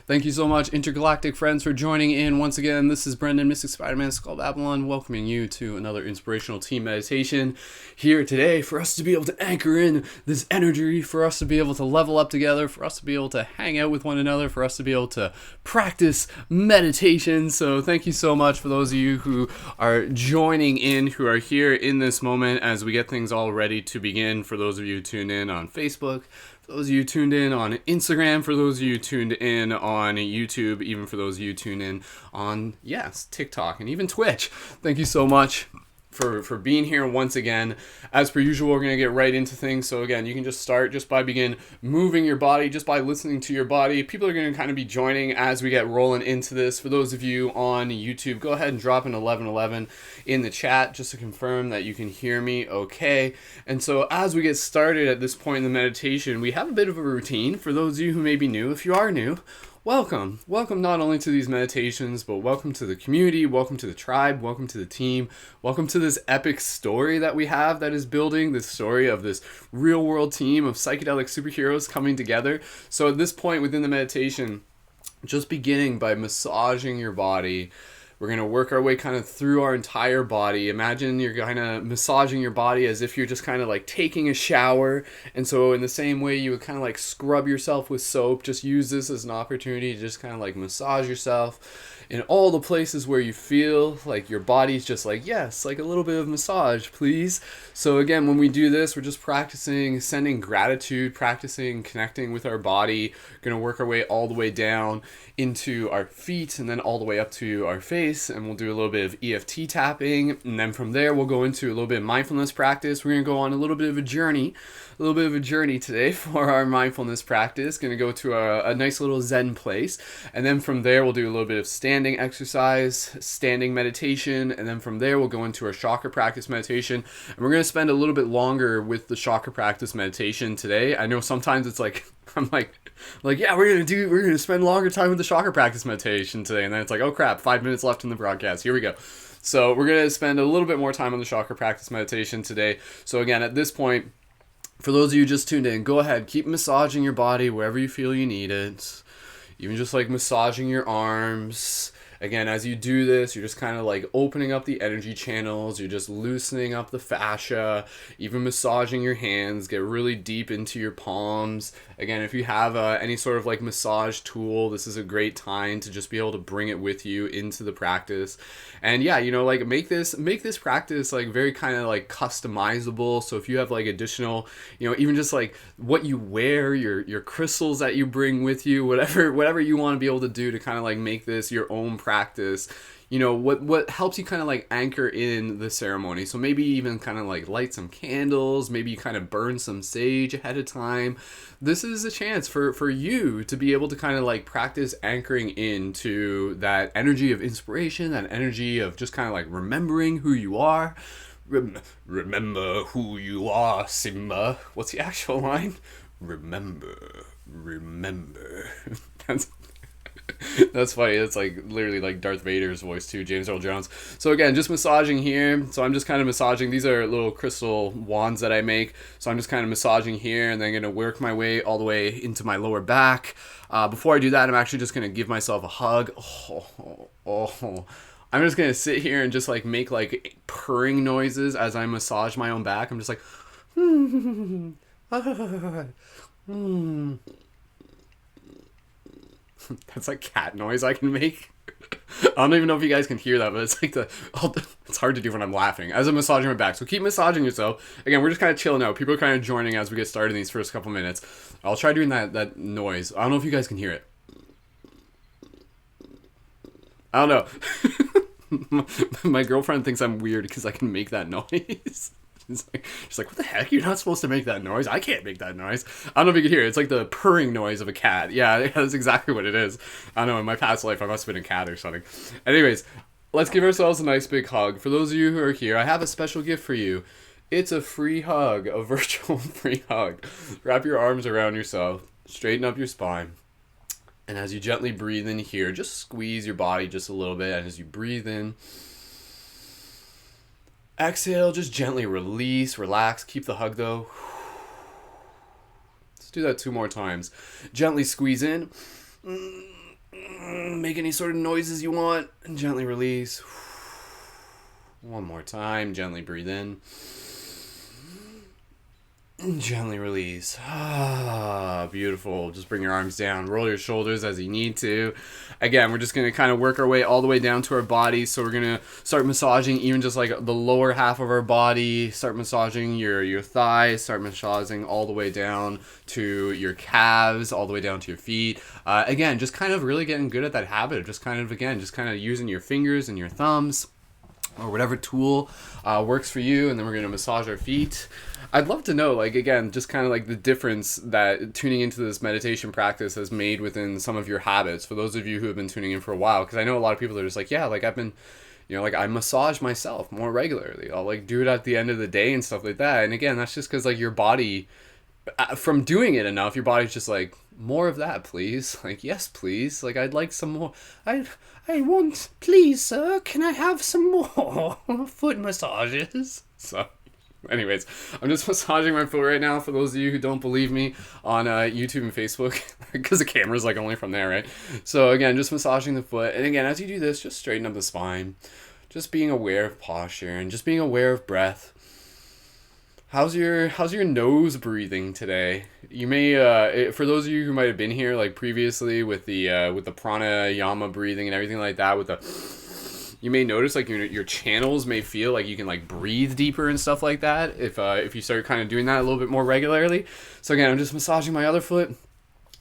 Thank you so much, intergalactic friends, for joining in once again. This is Brendan, Mystic Spider-Man, Skull Babylon, welcoming you to another inspirational team meditation here today for us to be able to anchor in this energy, for us to be able to level up together, for us to be able to hang out with one another, for us to be able to practice meditation. So thank you so much for those of you who are joining in, who are here in this moment as we get things all ready to begin. For those of you tuned in on Facebook, for those of you tuned in on Instagram, for those of you tuned in on YouTube, even for those of you tuned in on, TikTok and even Twitch. Thank you so much for being here once again. As per usual, we're going to get right into things. So again, you can just start just by moving your body, just by listening to your body. People are going to kind of be joining as we get rolling into this. For those of you on YouTube, go ahead and drop an 1111 in the chat just to confirm that you can hear me okay. And so as we get started at this point in the meditation, we have a bit of a routine. For those of you who may be new, if you are new, welcome. Welcome not only to these meditations, but welcome to the community, welcome to the tribe, welcome to the team, welcome to this epic story that we have that is building, this story of this real world team of psychedelic superheroes coming together. So at this point within the meditation, just beginning by massaging your body. We're going to work our way kind of through our entire body. Imagine you're kind of massaging your body as if you're just kind of like taking a shower. And so in the same way you would kind of like scrub yourself with soap, just use this as an opportunity to just kind of like massage yourself in all the places where you feel like your body's just like, yes, like a little bit of massage, please. So again, when we do this, we're just practicing sending gratitude, practicing connecting with our body. Going to work our way all the way down into our feet and then all the way up to our face. And we'll do a little bit of EFT tapping. And then from there, we'll go into a little bit of mindfulness practice. We're going to go on a little bit of a journey today for our mindfulness practice. Going to go to a nice little Zen place. And then from there, we'll do a little bit of standing exercise, standing meditation. And then from there, we'll go into our chakra practice meditation. And we're going to spend a little bit longer with the chakra practice meditation today. I know sometimes it's like, I'm like, yeah, we're going to spend longer time with the chakra practice meditation today. And then it's like, oh crap, 5 minutes left in the broadcast. Here we go. So we're going to spend a little bit more time on the chakra practice meditation today. So again, at this point, for those of you just tuned in, go ahead, keep massaging your body wherever you feel you need it. Even just like massaging your arms. Again, as you do this, you're just kind of like opening up the energy channels. You're just loosening up the fascia, even massaging your hands. Get really deep into your palms. Again, if you have any sort of like massage tool, this is a great time to just be able to bring it with you into the practice. And yeah, like make this practice like very kind of like customizable. So if you have like additional, even just like what you wear, your crystals that you bring with you, whatever you want to be able to do to kind of like make this your own practice, what helps you kind of like anchor in the ceremony. So maybe even kind of like light some candles, maybe you kind of burn some sage ahead of time. This is a chance for you to be able to kind of like practice anchoring into that energy of inspiration, that energy of just kind of like remembering who you are. Remember who you are, Simba. What's the actual line? Remember. That's funny. It's like literally like Darth Vader's voice too, James Earl Jones. So again, just massaging here. So I'm just kind of massaging. These are little crystal wands that I make. So I'm just kind of massaging here and then going to work my way all the way into my lower back. Before I do that, I'm actually just going to give myself a hug. I'm just going to sit here and just like make like purring noises as I massage my own back. I'm just like, That's like cat noise I can make. I don't even know if you guys can hear that, but it's like it's hard to do when I'm laughing as I'm massaging my back. So keep massaging yourself. Again, we're just kind of chilling out. People are kind of joining as we get started in these first couple minutes. I'll try doing that noise. I don't know if you guys can hear it. I don't know. My girlfriend thinks I'm weird because I can make that noise. She's like, what the heck? You're not supposed to make that noise. I can't make that noise. I don't know if you can hear it. It's like the purring noise of a cat. Yeah, that's exactly what it is. I don't know. In my past life, I must have been a cat or something. Anyways, let's give ourselves a nice big hug. For those of you who are here, I have a special gift for you. It's a free hug, a virtual free hug. Wrap your arms around yourself. Straighten up your spine. And as you gently breathe in here, just squeeze your body just a little bit. And as you breathe in, exhale, just gently release, relax. Keep the hug though. Let's do that 2 more times. Gently squeeze in. Make any sort of noises you want and gently release. One more time, gently breathe in. And gently release. Beautiful. Just bring your arms down. Roll your shoulders as you need to. Again, we're just going to kind of work our way all the way down to our body. So we're going to start massaging even just like the lower half of our body. Start massaging your thighs. Start massaging all the way down to your calves, all the way down to your feet. Again, just kind of really getting good at that habit of just kind of using your fingers and your thumbs or whatever tool works for you. And then we're going to massage our feet. I'd love to know, like, again, just kind of like the difference that tuning into this meditation practice has made within some of your habits for those of you who have been tuning in for a while. Because I know a lot of people are just like, yeah, like I've been, like I massage myself more regularly. I'll like do it at the end of the day and stuff like that. And again, that's just because like your body, from doing it enough, your body's just like, more of that, please. Like, yes, please. Like, I'd like some more. I want, please, sir, can I have some more foot massages? So, anyways, I'm just massaging my foot right now for those of you who don't believe me on YouTube and Facebook, because the camera's like only from there, right? So again, just massaging the foot. And again, as you do this, just straighten up the spine. Just being aware of posture and just being aware of breath. How's your nose breathing today? You may for those of you who might have been here like previously with the pranayama breathing and everything like that, you may notice like your channels may feel like you can like breathe deeper and stuff like that if you start kind of doing that a little bit more regularly. So again, I'm just massaging my other foot.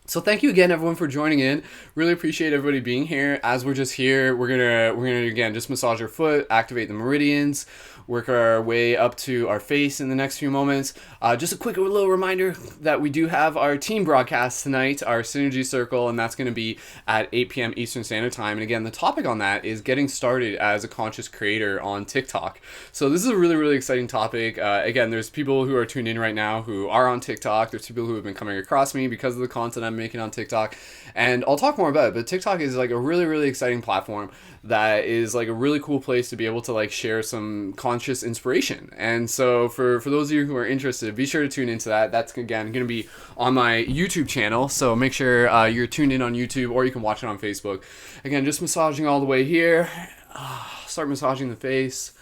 So thank you again, everyone, for joining in. Really appreciate everybody being here. As we're just here, we're gonna again just massage our foot, activate the meridians, work our way up to our face in the next few moments. Just a quick little reminder that we do have our team broadcast tonight, our Synergy Circle, and that's going to be at 8 p.m. Eastern Standard Time. And again, the topic on that is getting started as a conscious creator on TikTok. So this is a really, really exciting topic. Again, there's people who are tuned in right now who are on TikTok. There's people who have been coming across me because of the content I'm making on TikTok. And I'll talk more about it, but TikTok is like a really, really exciting platform that is like a really cool place to be able to like share some conscious inspiration. And so for those of you who are interested, be sure to tune into that. That's again going to be on my YouTube channel, so make sure you're tuned in on YouTube, or you can watch it on Facebook. Again, just massaging all the way here. Start massaging the face.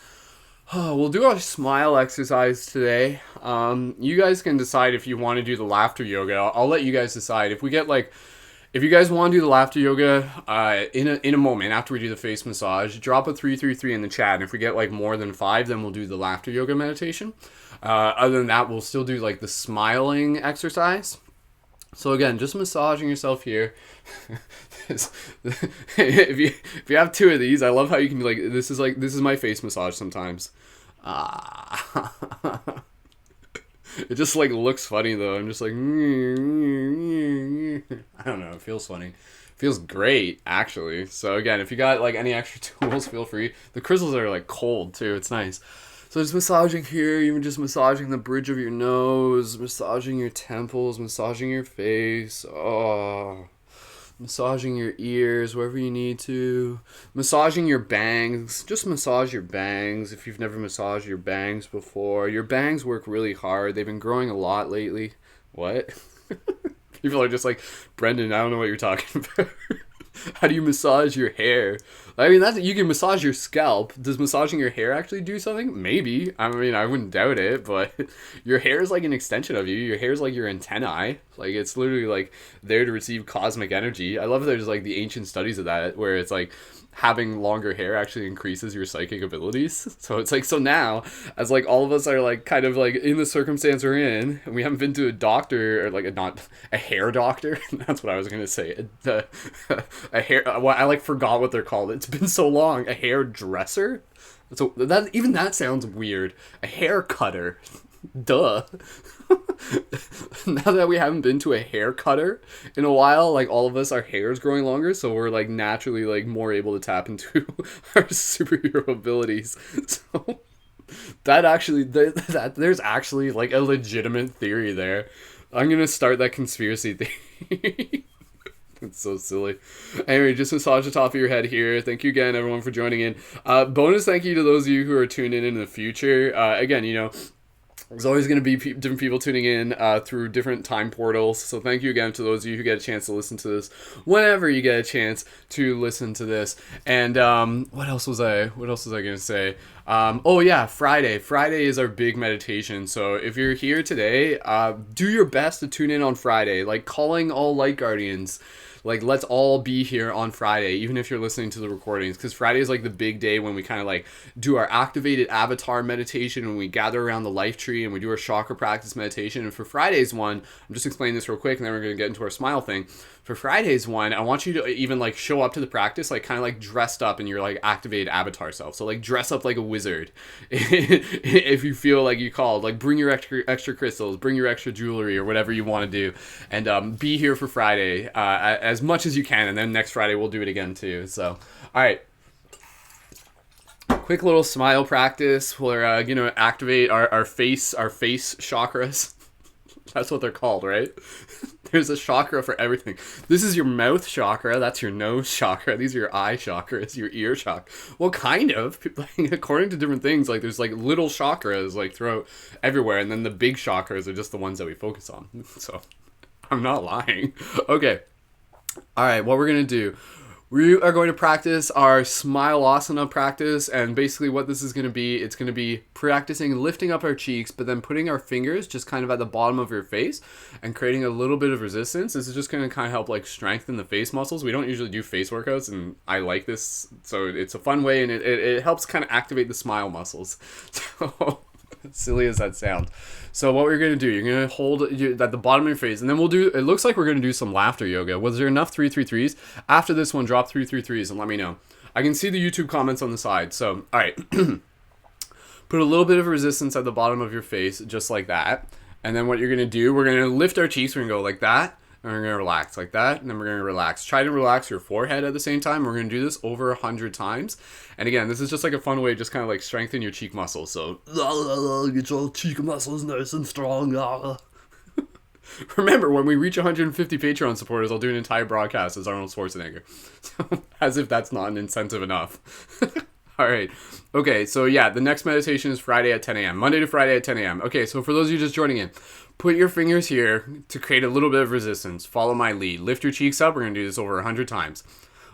We'll do our smile exercise today. You guys can decide if you want to do the laughter yoga. I'll let you guys decide. If you guys want to do the laughter yoga in a moment after we do the face massage, drop a 333 in the chat. And if we get like more than 5, then we'll do the laughter yoga meditation. Other than that, we'll still do like the smiling exercise. So again, just massaging yourself here. if you have 2 of these, I love how you can be like, this is my face massage sometimes. It just like looks funny though. I'm just like, I don't know. It feels funny. It feels great actually. So again, if you got like any extra tools, feel free. The crystals are like cold too. It's nice. So just massaging here, even just massaging the bridge of your nose, massaging your temples, massaging your face. Massaging your ears wherever you need to. Massaging your bangs. Just massage your bangs if you've never massaged your bangs before. Your bangs work really hard. They've been growing a lot lately. What? People are just like, Brendan, I don't know what you're talking about. How do you massage your hair? I mean, you can massage your scalp. Does massaging your hair actually do something? Maybe. I mean, I wouldn't doubt it, but your hair is like an extension of you. Your hair is like your antennae. Like, it's literally like there to receive cosmic energy. I love that there's like the ancient studies of that where it's like having longer hair actually increases your psychic abilities. So it's like, so now as like all of us are like kind of like in the circumstance we're in, and we haven't been to a doctor or like not a hair doctor. That's what I was gonna say. A hair. Well, I like forgot what they're called. It's been so long. A hairdresser. So that sounds weird. A hair cutter. Duh. Now that we haven't been to a hair cutter in a while, like all of us, our hair is growing longer, so we're like naturally like more able to tap into our superhero abilities. So there's actually like a legitimate theory there. I'm gonna start that conspiracy theory. It's so silly. Anyway, just massage the top of your head here. Thank you again, everyone, for joining in. Bonus thank you to those of you who are tuned in the future. Again, There's always going to be different people tuning in through different time portals. So thank you again to those of you who get a chance to listen to this whenever you get a chance to listen to this. And what else was I going to say? Oh yeah, Friday. Friday is our big meditation. So if you're here today, do your best to tune in on Friday. Like calling all light guardians. Like, let's all be here on Friday, even if you're listening to the recordings, because Friday is like the big day when we kind of like do our activated avatar meditation, when we gather around the life tree and we do our chakra practice meditation. And for Friday's one, I'm just explaining this real quick, and then we're going to get into our smile thing. For Friday's one, I want you to even like show up to the practice like kind of like dressed up in your like activated avatar self. So like dress up like a wizard if you feel like you called. Like bring your extra crystals, bring your extra jewelry or whatever you want to do, and be here for Friday as much as you can. And then next Friday we'll do it again too. So all right. Quick little smile practice where activate our face chakras. That's what they're called, right? There's a chakra for everything. This is your mouth chakra. That's your nose chakra. These are your eye chakras, your ear chakra. Well, kind of. According to different things, like there's like little chakras like throughout everywhere, and then the big chakras are just the ones that we focus on. So I'm not lying. Okay. All right. What we're gonna do. We are going to practice our Smileasana practice, and basically what this is going to be, it's going to be practicing lifting up our cheeks, but then putting our fingers just kind of at the bottom of your face and creating a little bit of resistance. This is just going to kind of help like strengthen the face muscles. We don't usually do face workouts, and I like this, so it's a fun way, and it helps kind of activate the smile muscles. So silly as that sounds. So what we're going to do, you're going to hold at the bottom of your face, and then it looks like we're going to do some laughter yoga. Was there enough 333s? After this one, drop 333s and let me know. I can see the YouTube comments on the side. So, all right. Put a little bit of resistance at the bottom of your face, just like that. And then what you're going to do, we're going to lift our cheeks. We're going to go like that. And we're going to relax like that, and then we're going to relax. Try to relax your forehead at the same time. We're going to do this over 100 times. And again, this is just like a fun way to just kind of like strengthen your cheek muscles. So, get your cheek muscles nice and strong. Remember, when we reach 150 Patreon supporters, I'll do an entire broadcast as Arnold Schwarzenegger. So, as if that's not an incentive enough. All right. Okay, so yeah, the next meditation is Friday at 10 a.m. Monday to Friday at 10 a.m. Okay, so for those of you just joining in, put your fingers here to create a little bit of resistance. Follow my lead. Lift your cheeks up. We're going to do this over 100 times.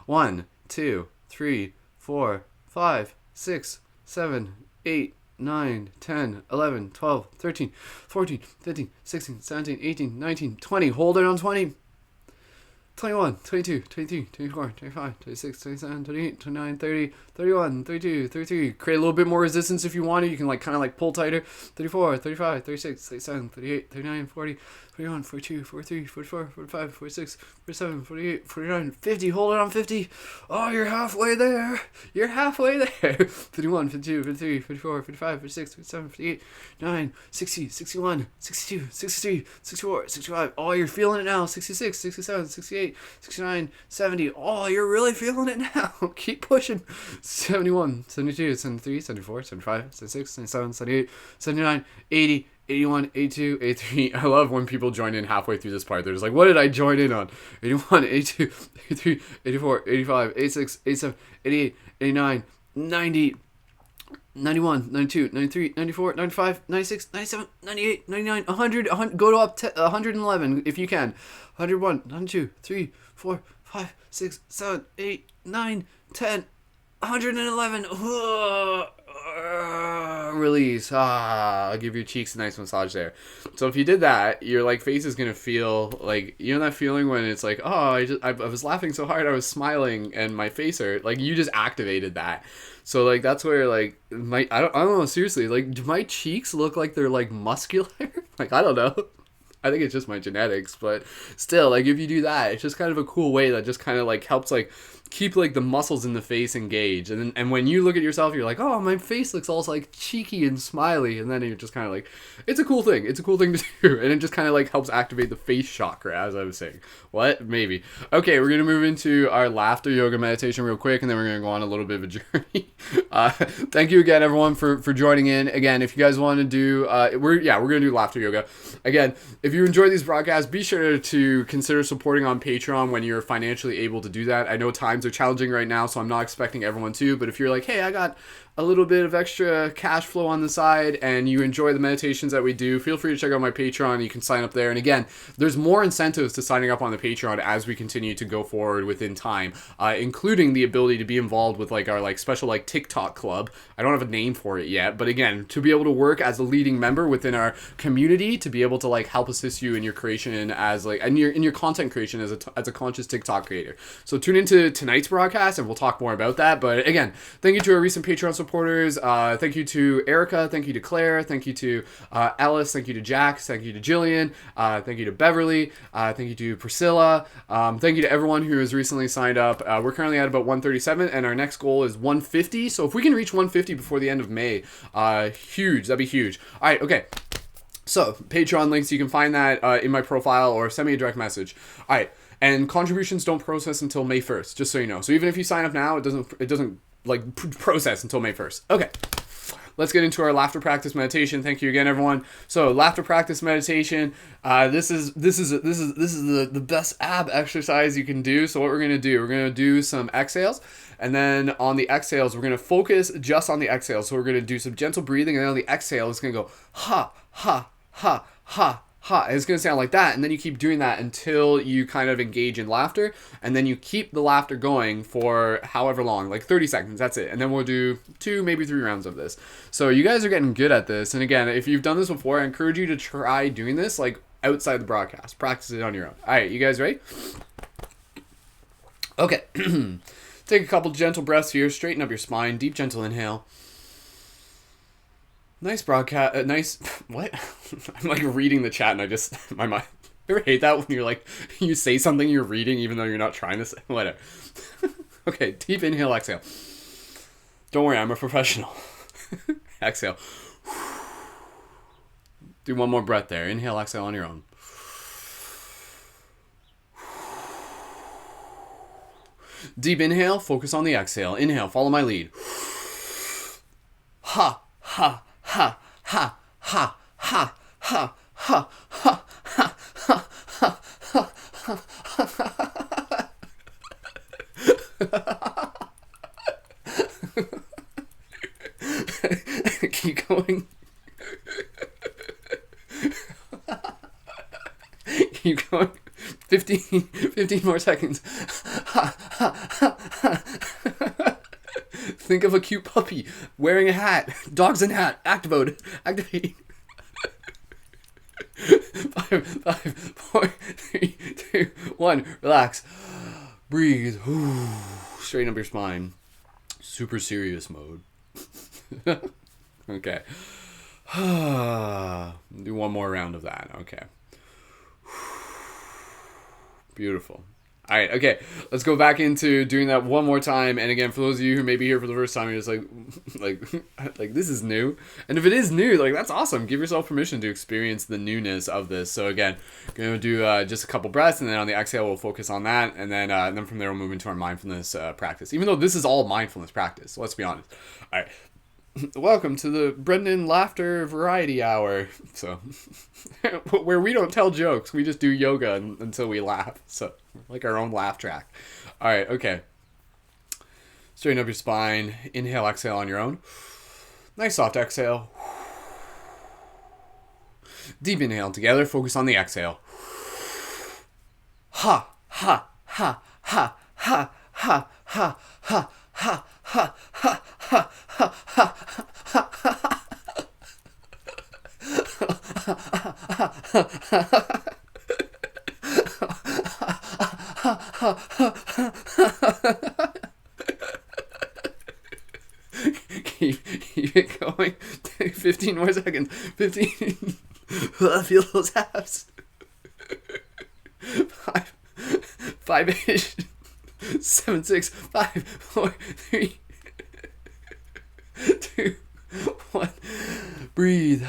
1, 2, 3, 4, 5, 6, 7, 8, 9, 10, 11, 12, 13, 14, 15, 16, 17, 18, 19, 20. Hold it on 20. 21, 22, 23, 24, 25, 26, 27, 28, 29, 30, 31, 32, 33. Create a little bit more resistance if you want to. You can like kind of like pull tighter. 34, 35, 36, 37, 38, 39, 40, 41, 42, 43, 44, 45, 46, 47, 48, 49, 50. Hold it on 50. Oh, you're halfway there. You're halfway there. 51, 52, 53, 54, 55, 56, 57, 58, 9, 60, 61, 62, 63, 64, 65. Oh, you're feeling it now. 66, 67, 68, 69, 70. Oh, you're really feeling it now. Keep pushing. 71, 72, 73, 74, 75, 76, 77, 78, 79, 80, 81, 82, 83. I love when people join in halfway through this part. They're just like, what did I join in on? 81, 82, 83, 84, 85, 86, 87, 88, 89, 90, 91, 92, 93, 94, 95, 96, 97, 98, 99, 100, go to up to 111 if you can. 101, 102, 3, 4, 5, 6, 7, 8, 9, 10, 111. Release. I'll give your cheeks a nice massage there. So if you did that, your like face is gonna feel like, you know that feeling when it's like, oh, I was laughing so hard I was smiling and my face hurt. Like you just activated that. So like that's where like I don't know, seriously, like do my cheeks look like they're like muscular? Like I don't know. I think it's just my genetics, but still, like if you do that, it's just kind of a cool way that just kind of like helps like keep like the muscles in the face engaged, and when you look at yourself, you're like, oh, my face looks all like cheeky and smiley, and then you're just kind of like, it's a cool thing to do, and it just kind of like helps activate the face chakra, as I was saying. What? Maybe. Okay, we're gonna move into our laughter yoga meditation real quick, and then we're gonna go on a little bit of a journey. Thank you again, everyone, for joining in. Again, if you guys want to do, we're gonna do laughter yoga. Again, if you enjoy these broadcasts, be sure to consider supporting on Patreon when you're financially able to do that. I know times times are challenging right now, so I'm not expecting everyone to. But if you're like, hey, I got a little bit of extra cash flow on the side and you enjoy the meditations that we do, feel free to check out my Patreon. You can sign up there. And again, there's more incentives to signing up on the Patreon as we continue to go forward within time, including the ability to be involved with like our like special like TikTok club. I don't have a name for it yet, but again, to be able to work as a leading member within our community, to be able to like help assist you in your creation as like in your content creation as a conscious TikTok creator. So tune into tonight's broadcast and we'll talk more about that. But again, thank you to our recent Patreon supporters. Thank you to Erica. Thank you to Claire. Thank you to Alice. Thank you to Jax. Thank you to Jillian. Thank you to Beverly. Thank you to Priscilla. Thank you to everyone who has recently signed up. We're currently at about 137 and our next goal is 150. So if we can reach 150 before the end of May, huge. That'd be huge. All right. Okay. So Patreon links, you can find that in my profile or send me a direct message. All right. And contributions don't process until May 1st, just so you know. So even if you sign up now, it doesn't like process until May 1st. Okay. Let's get into our laughter practice meditation. Thank you again, everyone. So, laughter practice meditation. This is the best ab exercise you can do. So, what we're gonna do some exhales, and then on the exhales, we're gonna focus just on the exhales. So, we're gonna do some gentle breathing, and then on the exhale, it's gonna go ha ha ha ha. Ha, it's going to sound like that, and then you keep doing that until you kind of engage in laughter, and then you keep the laughter going for however long, like 30 seconds, that's it, and then we'll do 2, maybe 3 rounds of this. So you guys are getting good at this, and again, if you've done this before, I encourage you to try doing this, like, outside the broadcast. Practice it on your own. Alright, you guys ready? Okay. Take a couple gentle breaths here, straighten up your spine, deep, gentle inhale. Nice broadcast. Nice. What? I'm like reading the chat and I just my mind. You ever hate that when you're like you say something you're reading even though you're not trying to say whatever. Okay, deep inhale, exhale. Don't worry, I'm a professional. Exhale. Do one more breath there. Inhale, exhale on your own. Deep inhale. Focus on the exhale. Inhale. Follow my lead. Ha ha. Ha ha ha ha ha ha ha ha ha ha. Keep going. Keep going. 15 more seconds. Ha ha ha ha. Think of a cute puppy wearing a hat. Dogs in hat. Activate. 5, 4, 3, 2, 1. Relax. Breathe. Straighten up your spine. Super serious mode. Okay. Do one more round of that. Okay. Beautiful. All right, okay, let's go back into doing that one more time. And again, for those of you who may be here for the first time, you're just like this is new. And if it is new, like that's awesome. Give yourself permission to experience the newness of this. So again, going to do just a couple breaths, and then on the exhale, we'll focus on that, and then from there, we'll move into our mindfulness practice. Even though this is all mindfulness practice, so let's be honest. All right. Welcome to the Brendan Laughter Variety Hour. So, where we don't tell jokes, we just do yoga until we laugh. So, like our own laugh track. All right, okay. Straighten up your spine. Inhale, exhale on your own. Nice soft exhale. Deep inhale together. Focus on the exhale. Ha, ha, ha, ha, ha, ha, ha, ha, ha, ha, ha, ha, ha, ha. Keep it going. 15 more seconds. 15. Feel those abs. 5-ish. 7, 6, 5, 4, 3, 2, 1. Breathe.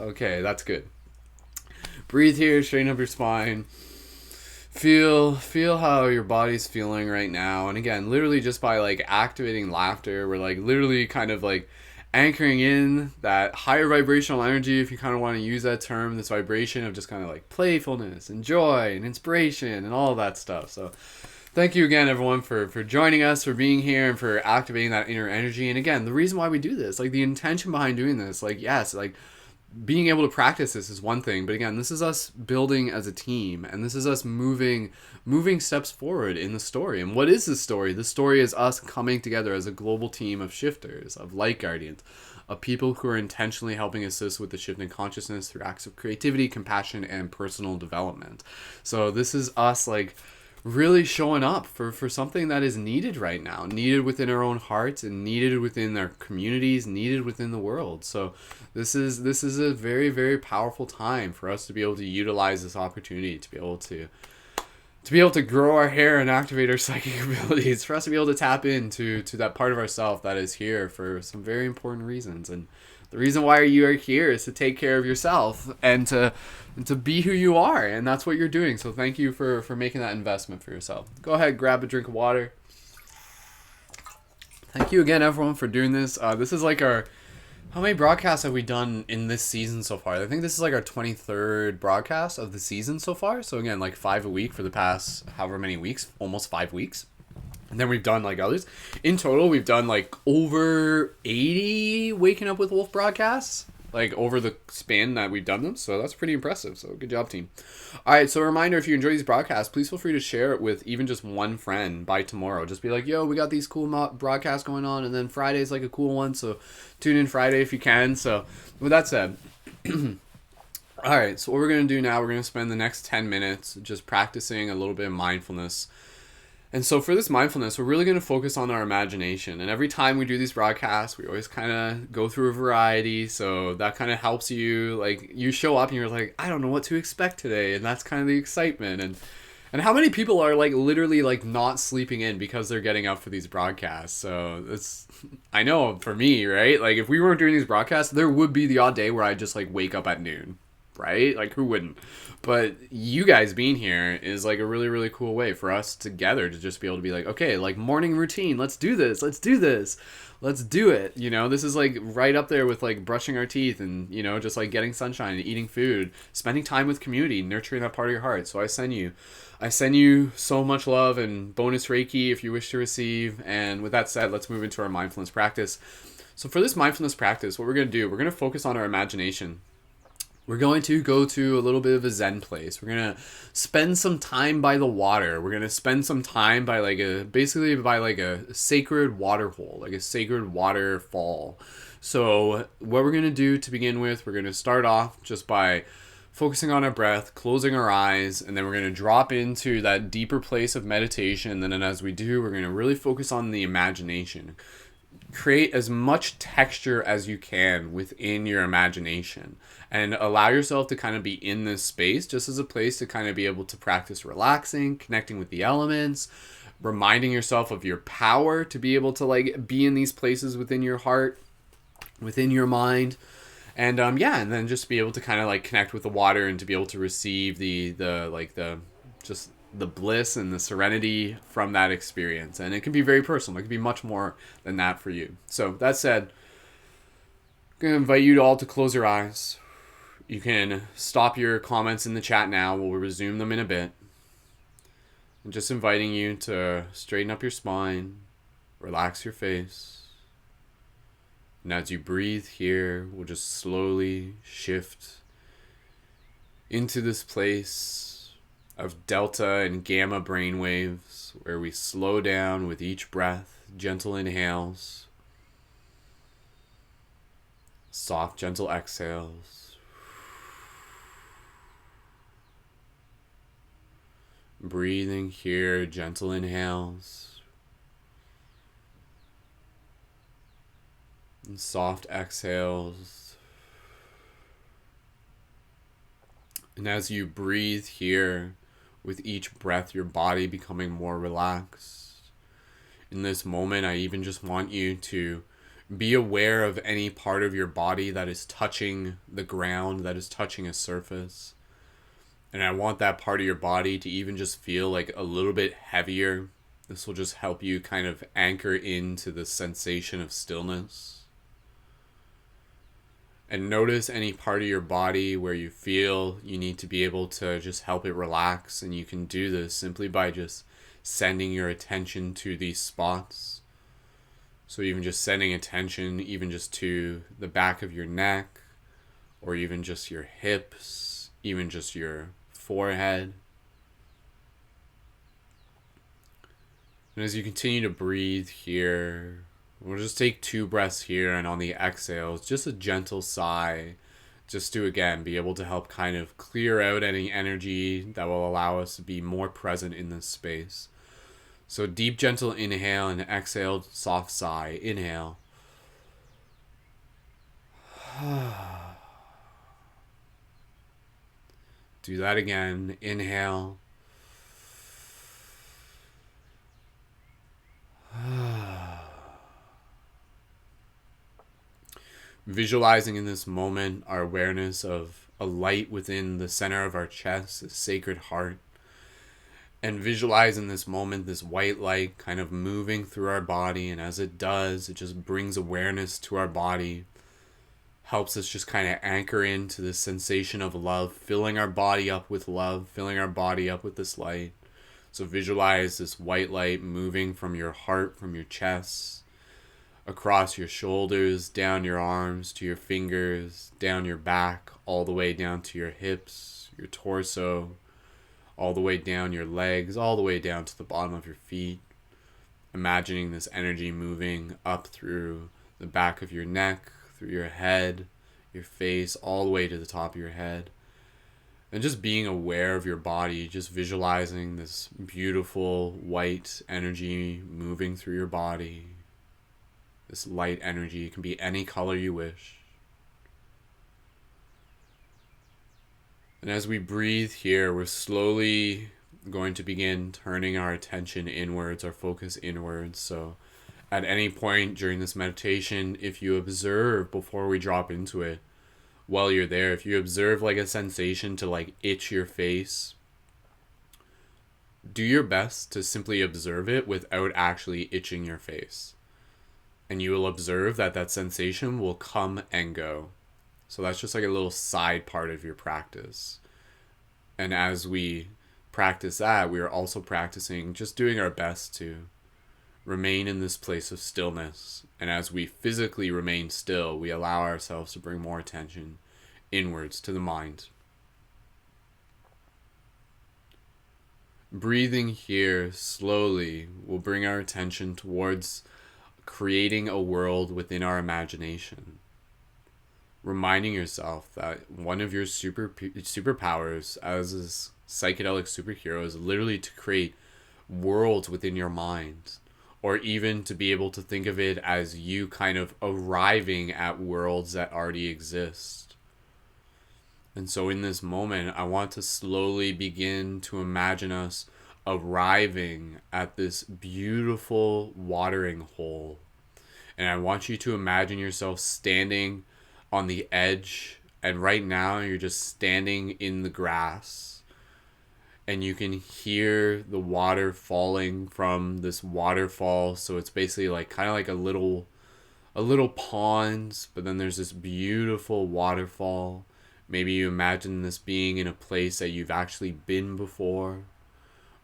Okay, that's good. Breathe here, straighten up your spine. Feel how your body's feeling right now. And again, literally just by like activating laughter, we're like literally kind of like anchoring in that higher vibrational energy, if you kind of want to use that term, this vibration of just kind of like playfulness and joy and inspiration and all of that stuff. So thank you again, everyone, for joining us, for being here, and for activating that inner energy. And again, the reason why we do this, like the intention behind doing this, like, yes, like being able to practice this is one thing, but again, this is us building as a team, and this is us moving steps forward in the story. And what is the story? The story is us coming together as a global team of shifters, of light guardians, of people who are intentionally helping assist with the shift in consciousness through acts of creativity, compassion, and personal development. So this is us like really showing up for something that is needed right now, needed within our own hearts and needed within our communities, needed within the world. So this is a very, very powerful time for us to be able to utilize this opportunity, to be able to grow our hair and activate our psychic abilities, for us to be able to tap into that part of ourself that is here for some very important reasons. And the reason why you are here is to take care of yourself and to be who you are, and that's what you're doing. So thank you for making that investment for yourself. Go ahead, grab a drink of water. Thank you again, everyone, for doing this. This is like how many broadcasts have we done in this season so far? I think this is like our 23rd broadcast of the season so far. So again, like 5 a week for the past however many weeks, almost 5 weeks. And then we've done like others. In total, we've done like over 80 Waking Up with Wolf broadcasts, like over the span that we've done them. So that's pretty impressive. So good job, team. All right. So a reminder, if you enjoy these broadcasts, please feel free to share it with even just one friend by tomorrow. Just be like, yo, we got these cool broadcasts going on. And then Friday's like a cool one. So tune in Friday if you can. So with that said, all right. So what we're going to do now, we're going to spend the next 10 minutes just practicing a little bit of mindfulness. And so for this mindfulness, we're really going to focus on our imagination. And every time we do these broadcasts, we always kind of go through a variety. So that kind of helps you, like, you show up and you're like, I don't know what to expect today. And that's kind of the excitement. And how many people are like literally like not sleeping in because they're getting up for these broadcasts? So it's, I know for me, right? Like if we weren't doing these broadcasts, there would be the odd day where I just like wake up at noon, right? Like who wouldn't? But you guys being here is like a really, really cool way for us together to just be able to be like, okay, like morning routine, let's do this, let's do it. You know, this is like right up there with like brushing our teeth and, you know, just like getting sunshine and eating food, spending time with community, nurturing that part of your heart. So I send you so much love and bonus Reiki if you wish to receive. And with that said, let's move into our mindfulness practice. So for this mindfulness practice, what we're going to do, we're going to focus on our imagination. We're going to go to a little bit of a Zen place. We're going to spend some time by the water. We're going to spend some time by basically by a sacred water hole, like a sacred waterfall. So what we're going to do to begin with, we're going to start off just by focusing on our breath, closing our eyes, and then we're going to drop into that deeper place of meditation. And then as we do, we're going to really focus on the imagination. Create as much texture as you can within your imagination and allow yourself to kind of be in this space just as a place to kind of be able to practice relaxing, connecting with the elements, reminding yourself of your power to be able to like be in these places within your heart, within your mind. And and then just be able to kind of like connect with the water and to be able to receive the bliss and the serenity from that experience. And it can be very personal. It can be much more than that for you. So that said, I'm going to invite you all to close your eyes. You can stop your comments in the chat now. We'll resume them in a bit. I'm just inviting you to straighten up your spine, relax your face. And as you breathe here, we'll just slowly shift into this place of delta and gamma brain waves where we slow down with each breath, gentle inhales, soft, gentle exhales. Breathing here, gentle inhales and soft exhales. And as you breathe here, with each breath, your body becoming more relaxed. In this moment, I even just want you to be aware of any part of your body that is touching the ground, that is touching a surface. And I want that part of your body to even just feel like a little bit heavier. This will just help you kind of anchor into the sensation of stillness. And notice any part of your body where you feel you need to be able to just help it relax. And you can do this simply by just sending your attention to these spots. So even just sending attention even just to the back of your neck, or even just your hips, even just your forehead. And as you continue to breathe here, we'll just take 2 breaths here, and on the exhale, it's just a gentle sigh, just to again be able to help kind of clear out any energy that will allow us to be more present in this space. So deep, gentle inhale, and exhale, soft sigh. Inhale. Do that again. Inhale. Visualizing in this moment our awareness of a light within the center of our chest, a sacred heart. And visualize in this moment this white light kind of moving through our body. And as it does, it just brings awareness to our body. Helps us just kind of anchor into this sensation of love, filling our body up with love, filling our body up with this light. So visualize this white light moving from your heart, from your chest, across your shoulders, down your arms, to your fingers, down your back, all the way down to your hips, your torso, all the way down your legs, all the way down to the bottom of your feet. Imagining this energy moving up through the back of your neck, through your head, your face, all the way to the top of your head. And just being aware of your body, just visualizing this beautiful white energy moving through your body. This light energy, it can be any color you wish. And as we breathe here, we're slowly going to begin turning our attention inwards, our focus inwards. So at any point during this meditation, if you observe before we drop into it, while you're there, if you observe like a sensation to like itch your face, do your best to simply observe it without actually itching your face. And you will observe that that sensation will come and go. So that's just like a little side part of your practice. And as we practice that, we are also practicing just doing our best to remain in this place of stillness. And as we physically remain still, we allow ourselves to bring more attention inwards to the mind. Breathing here slowly will bring our attention towards creating a world within our imagination. Reminding yourself that one of your superpowers as a psychedelic superhero is literally to create worlds within your mind, or even to be able to think of it as you kind of arriving at worlds that already exist. And so in this moment, I want to slowly begin to imagine us arriving at this beautiful watering hole. And I want you to imagine yourself standing on the edge, and right now you're just standing in the grass, and you can hear the water falling from this waterfall. So it's basically like kind of like a little pond, but then there's this beautiful waterfall. Maybe you imagine this being in a place that you've actually been before,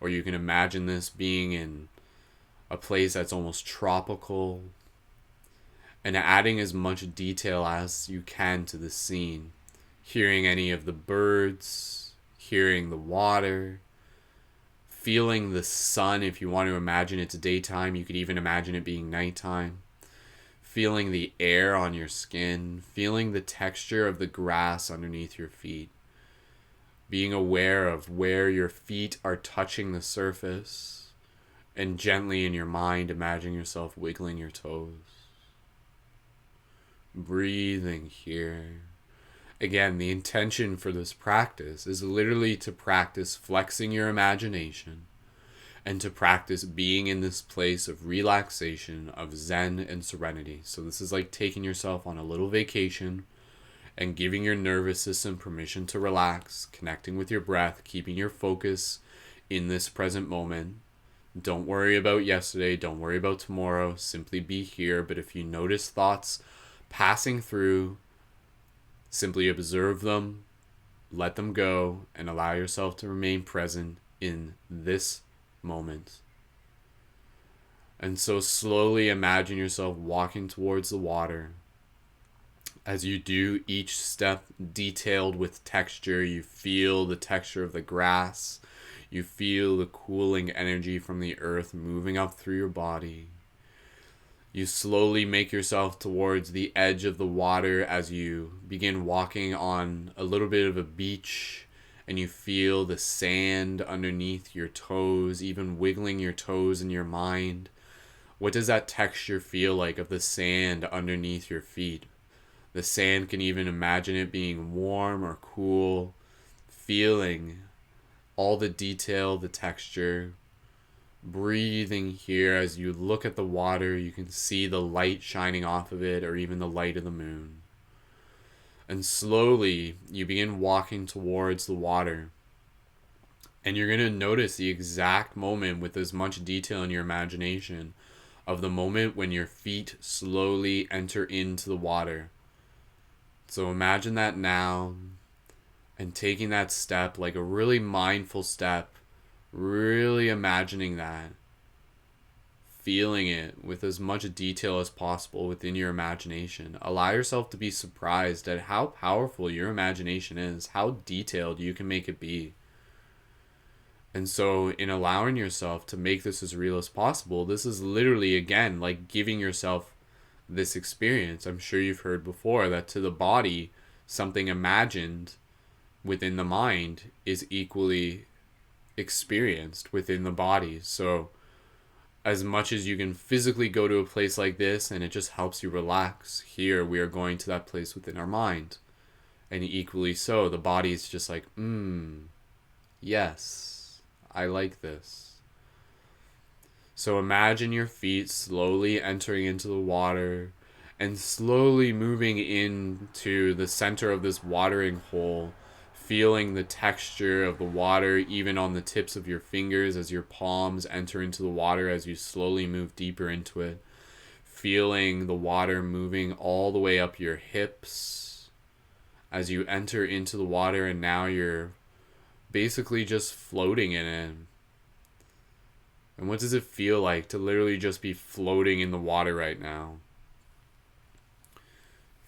or you can imagine this being in a place that's almost tropical. And adding as much detail as you can to the scene. Hearing any of the birds, hearing the water, feeling the sun. If you want to imagine it's daytime, you could even imagine it being nighttime. Feeling the air on your skin, feeling the texture of the grass underneath your feet. Being aware of where your feet are touching the surface, and gently in your mind imagine yourself wiggling your toes. Breathing here. Again, the intention for this practice is literally to practice flexing your imagination and to practice being in this place of relaxation, of zen and serenity. So this is like taking yourself on a little vacation and giving your nervous system permission to relax, connecting with your breath, keeping your focus in this present moment. Don't worry about yesterday, don't worry about tomorrow, simply be here. But if you notice thoughts passing through, Simply observe them, let them go, and allow yourself to remain present in this moment. And so slowly imagine yourself walking towards the water. As you do each step detailed with texture, you feel the texture of the grass. You feel the cooling energy from the earth moving up through your body. You slowly make yourself towards the edge of the water as you begin walking on a little bit of a beach, and you feel the sand underneath your toes, even wiggling your toes in your mind. What does that texture feel like of the sand underneath your feet? The sand can even imagine it being warm or cool, feeling all the detail, the texture. Breathing here as you look at the water, you can see the light shining off of it, or even the light of the moon. And slowly you begin walking towards the water. And you're going to notice the exact moment with as much detail in your imagination of the moment when your feet slowly enter into the water. So imagine that now, and taking that step like a really mindful step, really imagining that, feeling it with as much detail as possible within your imagination. Allow yourself to be surprised at how powerful your imagination is, how detailed you can make it be. And so in allowing yourself to make this as real as possible, this is literally, again, like giving yourself this experience. I'm sure you've heard before that to the body, something imagined within the mind is equally experienced within the body. So as much as you can physically go to a place like this and it just helps you relax, here we are going to that place within our mind. And equally so, the body is just like, yes, I like this. So imagine your feet slowly entering into the water and slowly moving into the center of this watering hole, feeling the texture of the water even on the tips of your fingers as your palms enter into the water as you slowly move deeper into it. Feeling the water moving all the way up your hips as you enter into the water, and now you're basically just floating in it. And what does it feel like to literally just be floating in the water right now?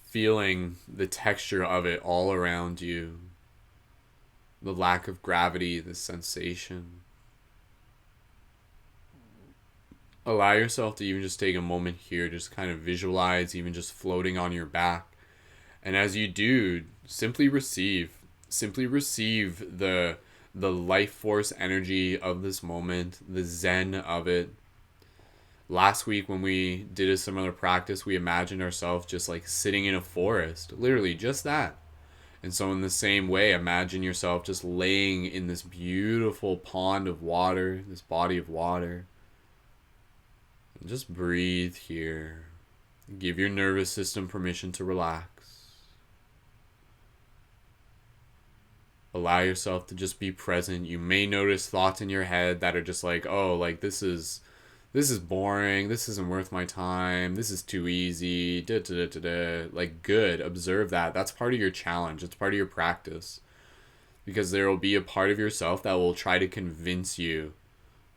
Feeling the texture of it all around you. The lack of gravity, the sensation. Allow yourself to even just take a moment here, just kind of visualize even just floating on your back. And as you do, simply receive the life force energy of this moment, the zen of it. Last week when we did a similar practice, we imagined ourselves just like sitting in a forest, literally just that. And so in the same way, imagine yourself just laying in this beautiful pond of water, this body of water. And just breathe here. Give your nervous system permission to relax. Allow yourself to just be present. You may notice thoughts in your head that are just like, oh, like this is boring. This isn't worth my time. This is too easy. Da, da, da, da, da. Like, good. Observe that. That's part of your challenge. It's part of your practice. Because there will be a part of yourself that will try to convince you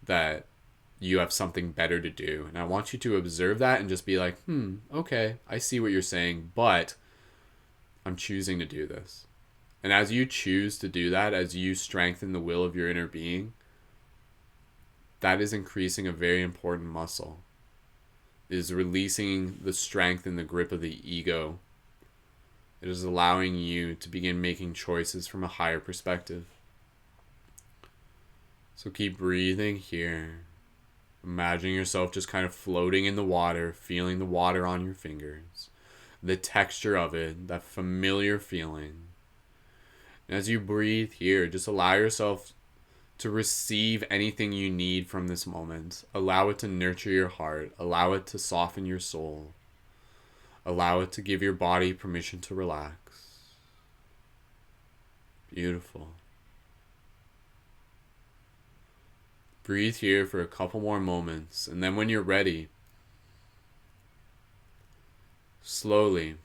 that you have something better to do. And I want you to observe that and just be like, okay, I see what you're saying, but I'm choosing to do this. And as you choose to do that, as you strengthen the will of your inner being, that is increasing a very important muscle. It is releasing the strength and the grip of the ego. It is allowing you to begin making choices from a higher perspective. So keep breathing here. Imagining yourself just kind of floating in the water, feeling the water on your fingers, the texture of it, that familiar feeling. And as you breathe here, just allow yourself to receive anything you need from this moment. Allow it to nurture your heart. Allow it to soften your soul. Allow it to give your body permission to relax. Beautiful. Breathe here for a couple more moments, and then when you're ready, slowly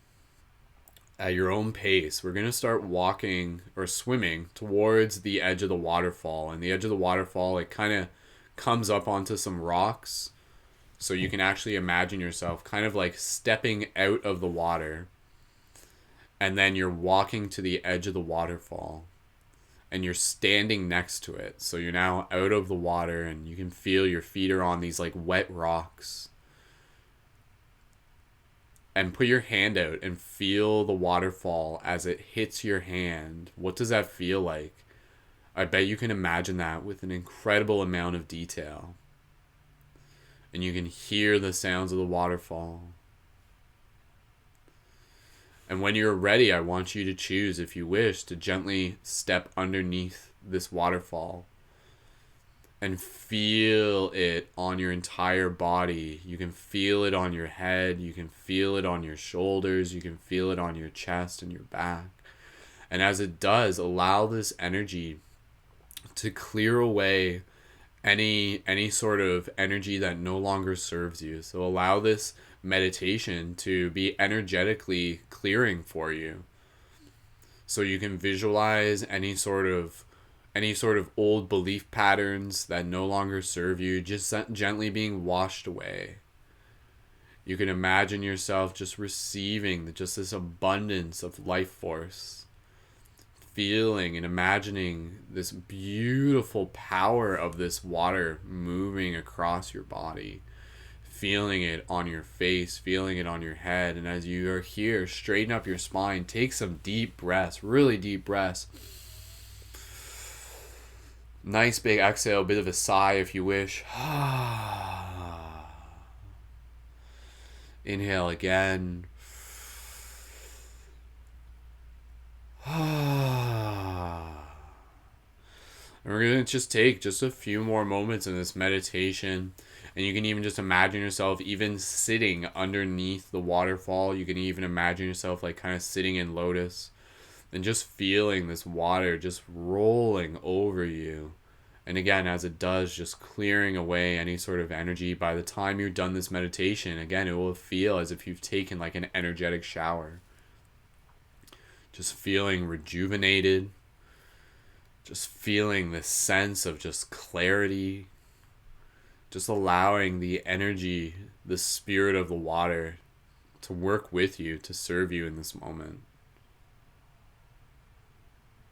at your own pace, we're going to start walking or swimming towards the edge of the waterfall. And the edge of the waterfall, it kind of comes up onto some rocks. So you can actually imagine yourself kind of like stepping out of the water. And then you're walking to the edge of the waterfall. And you're standing next to it. So you're now out of the water and you can feel your feet are on these like wet rocks. And put your hand out and feel the waterfall as it hits your hand. What does that feel like? I bet you can imagine that with an incredible amount of detail. And you can hear the sounds of the waterfall. And when you're ready, I want you to choose, if you wish, to gently step underneath this waterfall and feel it on your entire body. You can feel it on your head, you can feel it on your shoulders, you can feel it on your chest and your back. And as it does, allow this energy to clear away any sort of energy that no longer serves you. So allow this meditation to be energetically clearing for you. So you can visualize any sort of old belief patterns that no longer serve you just gently being washed away. You can imagine yourself just receiving just this abundance of life force, feeling and imagining this beautiful power of this water moving across your body, feeling it on your face, feeling it on your head. And as you are here, straighten up your spine, take some deep breaths, really deep breaths. Nice big exhale, a bit of a sigh if you wish. Inhale again. And we're going to just take just a few more moments in this meditation. And you can even just imagine yourself even sitting underneath the waterfall. You can even imagine yourself like kind of sitting in lotus. And just feeling this water just rolling over you. And again, as it does, just clearing away any sort of energy. By the time you're done this meditation, again, it will feel as if you've taken like an energetic shower. Just feeling rejuvenated. Just feeling this sense of just clarity. Just allowing the energy, the spirit of the water to work with you, to serve you in this moment.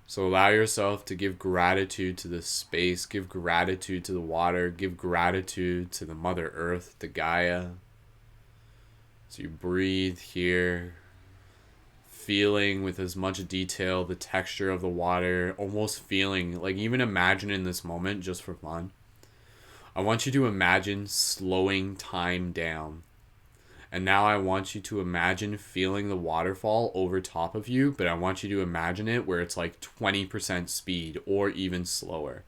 So allow yourself to give gratitude to this space, give gratitude to the water, give gratitude to the Mother Earth, to Gaia. So you breathe here, feeling with as much detail the texture of the water, almost feeling, like even imagine in this moment, just for fun, I want you to imagine slowing time down. And now I want you to imagine feeling the waterfall over top of you, but I want you to imagine it where it's like 20% speed or even slower.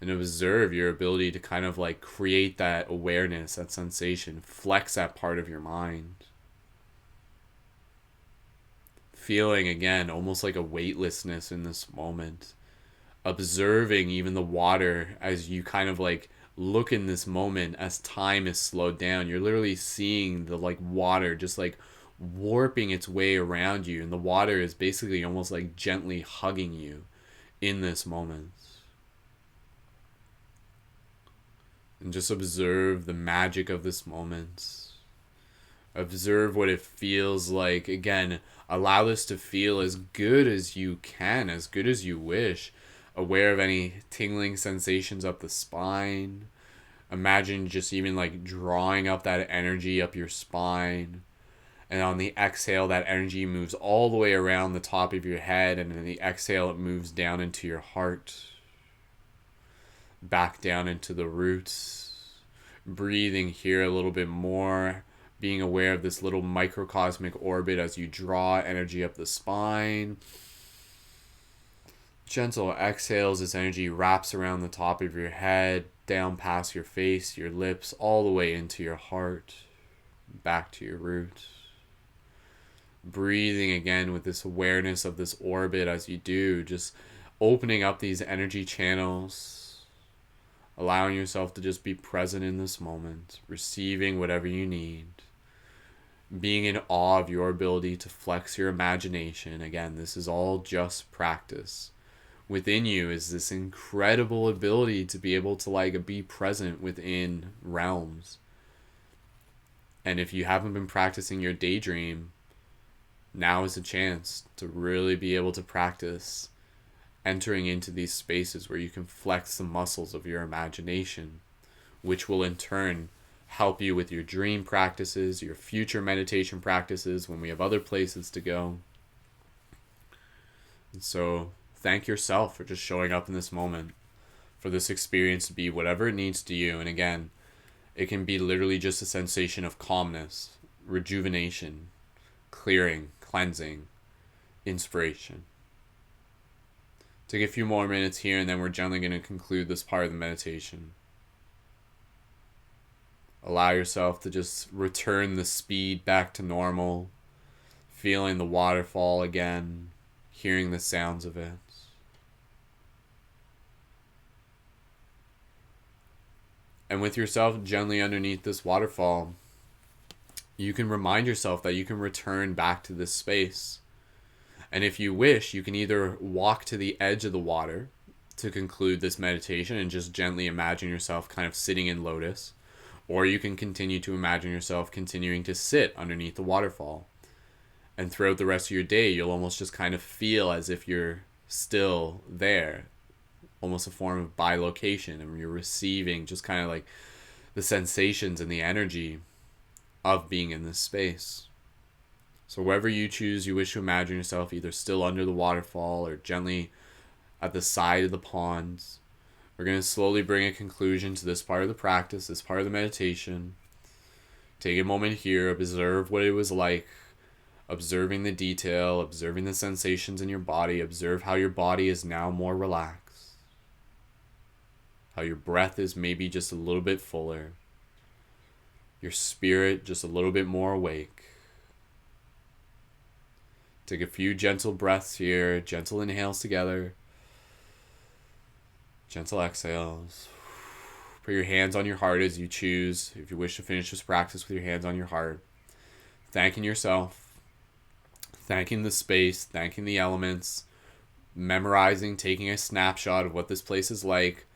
And observe your ability to kind of like create that awareness, that sensation, flex that part of your mind. Feeling again, almost like a weightlessness in this moment. Observing even the water as you kind of like look in this moment as time is slowed down. You're literally seeing the like water just like warping its way around you, and the water is basically almost like gently hugging you in this moment. And just observe the magic of this moment. Observe what it feels like. Again, allow this to feel as good as you can, as good as you wish. Aware of any tingling sensations up the spine. Imagine just even like drawing up that energy up your spine. And on the exhale, that energy moves all the way around the top of your head. And in the exhale, it moves down into your heart. Back down into the roots. Breathing here a little bit more. Being aware of this little microcosmic orbit as you draw energy up the spine. Gentle exhales, this energy wraps around the top of your head, down past your face, your lips, all the way into your heart, back to your roots. Breathing again with this awareness of this orbit as you do, just opening up these energy channels, allowing yourself to just be present in this moment, receiving whatever you need. being in awe of your ability to flex your imagination. Again, this is all just practice. Within you is this incredible ability to be able to like be present within realms. And if you haven't been practicing your daydream, now is a chance to really be able to practice entering into these spaces where you can flex the muscles of your imagination, which will in turn help you with your dream practices, your future meditation practices when we have other places to go. And so thank yourself for just showing up in this moment, for this experience to be whatever it needs to you. And again, it can be literally just a sensation of calmness, rejuvenation, clearing, cleansing, inspiration. Take a few more minutes here, and then we're gently going to conclude this part of the meditation. Allow yourself to just return the speed back to normal, feeling the waterfall again, hearing the sounds of it. And with yourself gently underneath this waterfall, you can remind yourself that you can return back to this space. And if you wish, you can either walk to the edge of the water to conclude this meditation and just gently imagine yourself kind of sitting in lotus, or you can continue to imagine yourself continuing to sit underneath the waterfall. And throughout the rest of your day, you'll almost just kind of feel as if you're still there, almost a form of bilocation, and you're receiving just kind of like the sensations and the energy of being in this space. So wherever you choose, you wish to imagine yourself either still under the waterfall or gently at the side of the pond. We're going to slowly bring a conclusion to this part of the practice, this part of the meditation. Take a moment here, observe what it was like, observing the detail, observing the sensations in your body, observe how your body is now more relaxed, how your breath is maybe just a little bit fuller, your spirit just a little bit more awake. Take a few gentle breaths here, gentle inhales together. Gentle exhales. Put your hands on your heart as you choose. If you wish to finish this practice with your hands on your heart. Thanking yourself. Thanking the space. Thanking the elements. Memorizing, taking a snapshot of what this place is like.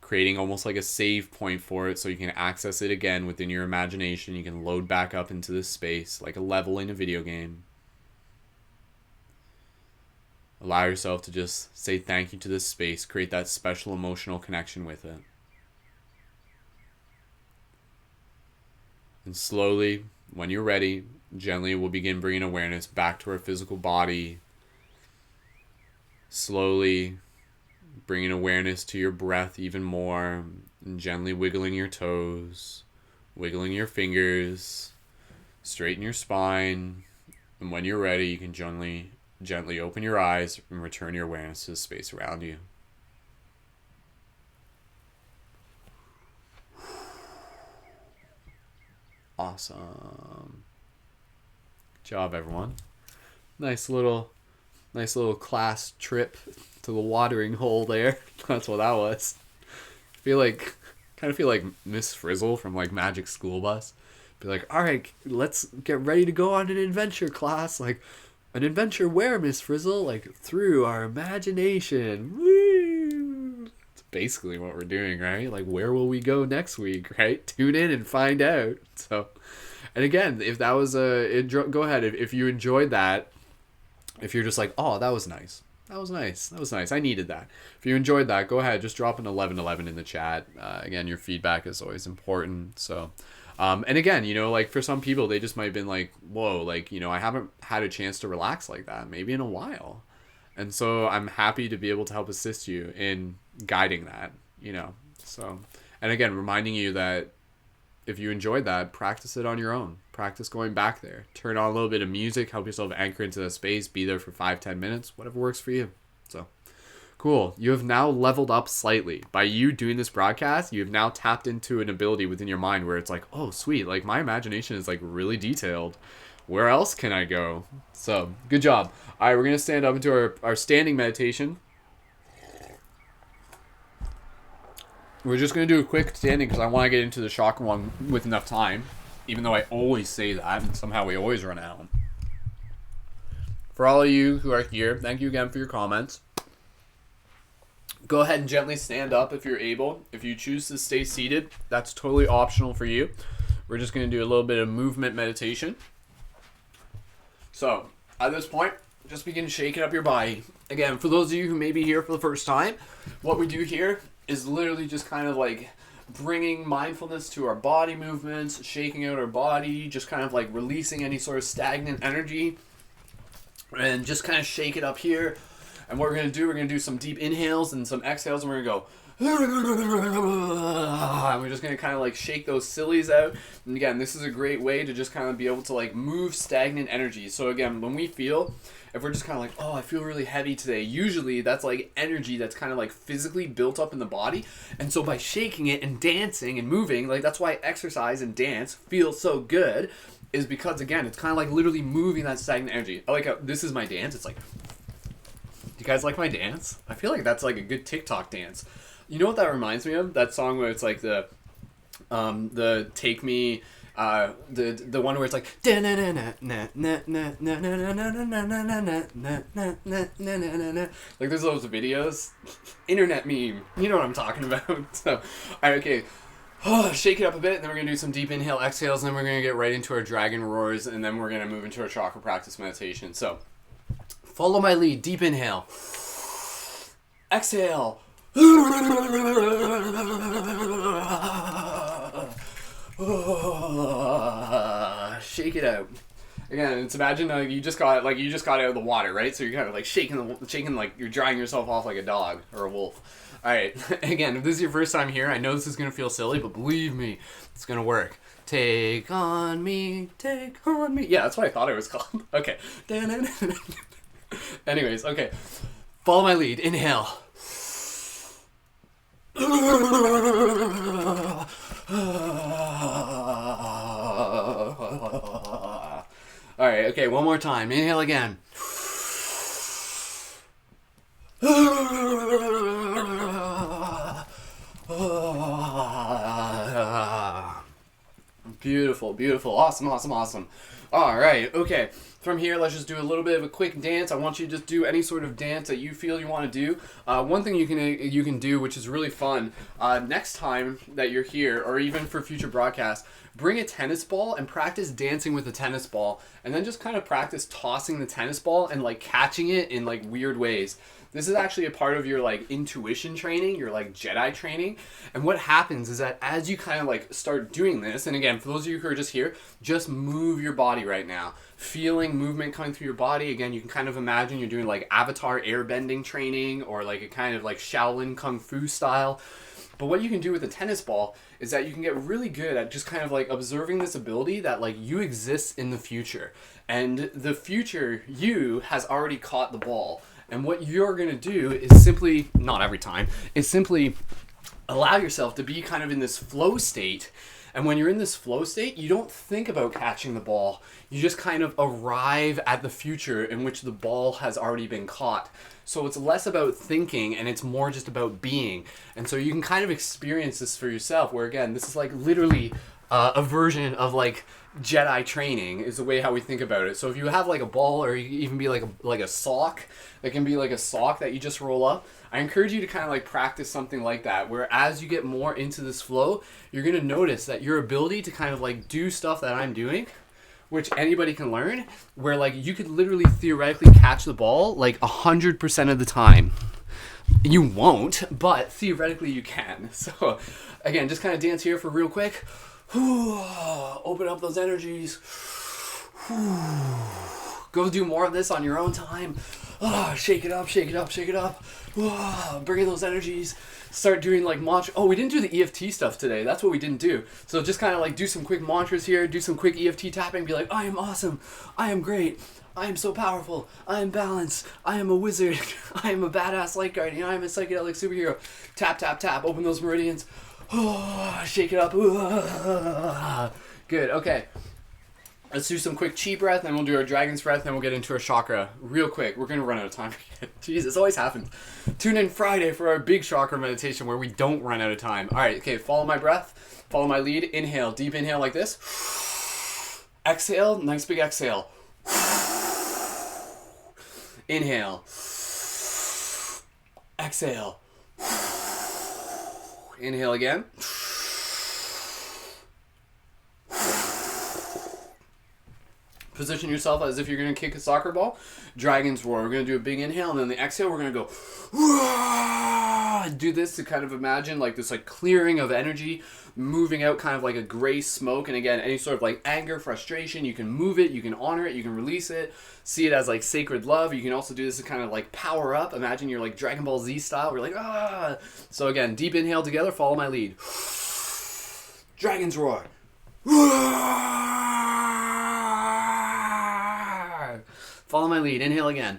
Creating almost like a save point for it so you can access it again within your imagination. You can load back up into this space like a level in a video game. Allow yourself to just say thank you to this space. Create that special emotional connection with it. And slowly, when you're ready, gently we'll begin bringing awareness back to our physical body. Slowly bringing awareness to your breath even more. And gently wiggling your toes. Wiggling your fingers. Straighten your spine. And when you're ready, you can gently open your eyes and return your awareness to the space around you. Awesome. Good job, everyone. Nice little class trip to the watering hole there. That's what that was. Kind of feel like Miss Frizzle from like Magic School Bus. Be like, all right, let's get ready to go on an adventure, class. Like, an adventure where, Miss Frizzle? Like, through our imagination. Woo! That's basically what we're doing, right? Like, where will we go next week, right? Tune in and find out. So, and again, if that was go ahead. If you enjoyed that, if you're just like, oh, that was nice. That was nice. I needed that. If you enjoyed that, go ahead. Just drop an 1111 in the chat. Again, your feedback is always important. So, and again, like for some people, they just might have been like, whoa, like, I haven't had a chance to relax like that, maybe in a while. And so I'm happy to be able to help assist you in guiding that, So, and again, reminding you that if you enjoyed that, practice it on your own. Practice going back there. Turn on a little bit of music, help yourself anchor into the space, be there for 5-10 minutes, whatever works for you. So, cool. You have now leveled up slightly. By you doing this broadcast, you have now tapped into an ability within your mind where it's like, oh, sweet. Like, my imagination is, like, really detailed. Where else can I go? So, good job. All right, we're going to stand up into our standing meditation. We're just going to do a quick standing because I want to get into the chakra one with enough time. even though I always say that, and somehow we always run out. For all of you who are here, thank you again for your comments. Go ahead and gently stand up if you're able. If you choose to stay seated, that's totally optional for you. We're just going to do a little bit of movement meditation. So, at this point, just begin shaking up your body. Again, for those of you who may be here for the first time, what we do here is literally just kind of like bringing mindfulness to our body movements, shaking out our body, just kind of like releasing any sort of stagnant energy, and just kind of shake it up here. And what we're going to do some deep inhales and some exhales, and we're going to go, and we're just going to kind of like shake those sillies out. And again, this is a great way to just kind of be able to like move stagnant energy. So again, when we feel, if we're just kind of like, oh, I feel really heavy today, usually that's like energy that's kind of like physically built up in the body. And so by shaking it and dancing and moving, like that's why exercise and dance feel so good, is because again, it's kind of like literally moving that stagnant energy. I like how this is my dance. It's like, do you guys like my dance? I feel like that's like a good TikTok dance. You know what that reminds me of? That song where it's like the Take Me, the one where it's like like there's those videos, internet meme. You know what I'm talking about. So, all right, okay. Shake it up a bit, and then we're going to do some deep inhale, exhales, and then we're going to get right into our dragon roars, and then we're going to move into our chakra practice meditation. So, follow my lead. Deep inhale. Exhale. Shake it out. Again, it's imagine you just got out of the water, right? So you're kind of like shaking like you're drying yourself off like a dog or a wolf. All right. Again, if this is your first time here, I know this is gonna feel silly, but believe me, it's gonna work. Take on me, take on me. Yeah, that's what I thought it was called. Okay. Anyways, okay. Follow my lead. Inhale. All right, okay, one more time. Inhale again. Beautiful, beautiful. Awesome, awesome, awesome. All right, okay. From here, let's just do a little bit of a quick dance. I want you to just do any sort of dance that you feel you want to do. One thing you can do, which is really fun, next time that you're here, or even for future broadcasts, bring a tennis ball and practice dancing with a tennis ball, and then just kind of practice tossing the tennis ball and like catching it in like weird ways. This is actually a part of your like intuition training, your like Jedi training. And what happens is that as you kind of like start doing this, and again, for those of you who are just here, just move your body right now. Feeling movement coming through your body. Again, you can kind of imagine you're doing like Avatar airbending training or like a kind of like Shaolin Kung Fu style. But what you can do with a tennis ball is that you can get really good at just kind of like observing this ability that like you exist in the future. And the future you has already caught the ball. And what you're going to do is simply, not every time, is simply allow yourself to be kind of in this flow state. And when you're in this flow state, you don't think about catching the ball. You just kind of arrive at the future in which the ball has already been caught. So it's less about thinking and it's more just about being. And so you can kind of experience this for yourself, where again, this is like literally a version of like Jedi training is the way how we think about it. So if you have like a ball, or you even be like a sock, it can be like a sock that you just roll up. I encourage you to kind of like practice something like that, where as you get more into this flow, you're going to notice that your ability to kind of like do stuff that I'm doing, which anybody can learn, where like you could literally theoretically catch the ball like 100% of the time. You won't, but theoretically you can. So again, just kind of dance here for real quick. Open up those energies. Go do more of this on your own time. Shake it up, shake it up, shake it up. Bring in those energies. Start doing like mantra. Oh, we didn't do the EFT stuff today. That's what we didn't do. So just kind of like do some quick mantras here. Do some quick EFT tapping. Be like, I am awesome. I am great. I am so powerful. I am balanced. I am a wizard. I am a badass light guardian. I am a psychedelic superhero. Tap, tap, tap. Open those meridians. Shake it up. Good. Okay. Let's do some quick chi breath, then we'll do our dragon's breath, then we'll get into our chakra real quick. We're going to run out of time. Jeez, this always happens. Tune in Friday for our big chakra meditation where we don't run out of time. All right, okay, follow my breath. Follow my lead. Inhale. Deep inhale like this. Exhale, nice big exhale. Inhale. Exhale. Inhale again. Position yourself as if you're going to kick a soccer ball. Dragon's roar. We're going to do a big inhale, and then the exhale, we're going to go. Do this to kind of imagine like this like clearing of energy, moving out kind of like a gray smoke. And again, any sort of like anger, frustration, you can move it, you can honor it, you can release it. See it as like sacred love. You can also do this to kind of like power up. Imagine you're like Dragon Ball Z style. We're like, ah. So again, deep inhale together. Follow my lead. Dragon's roar. Follow my lead. Inhale again.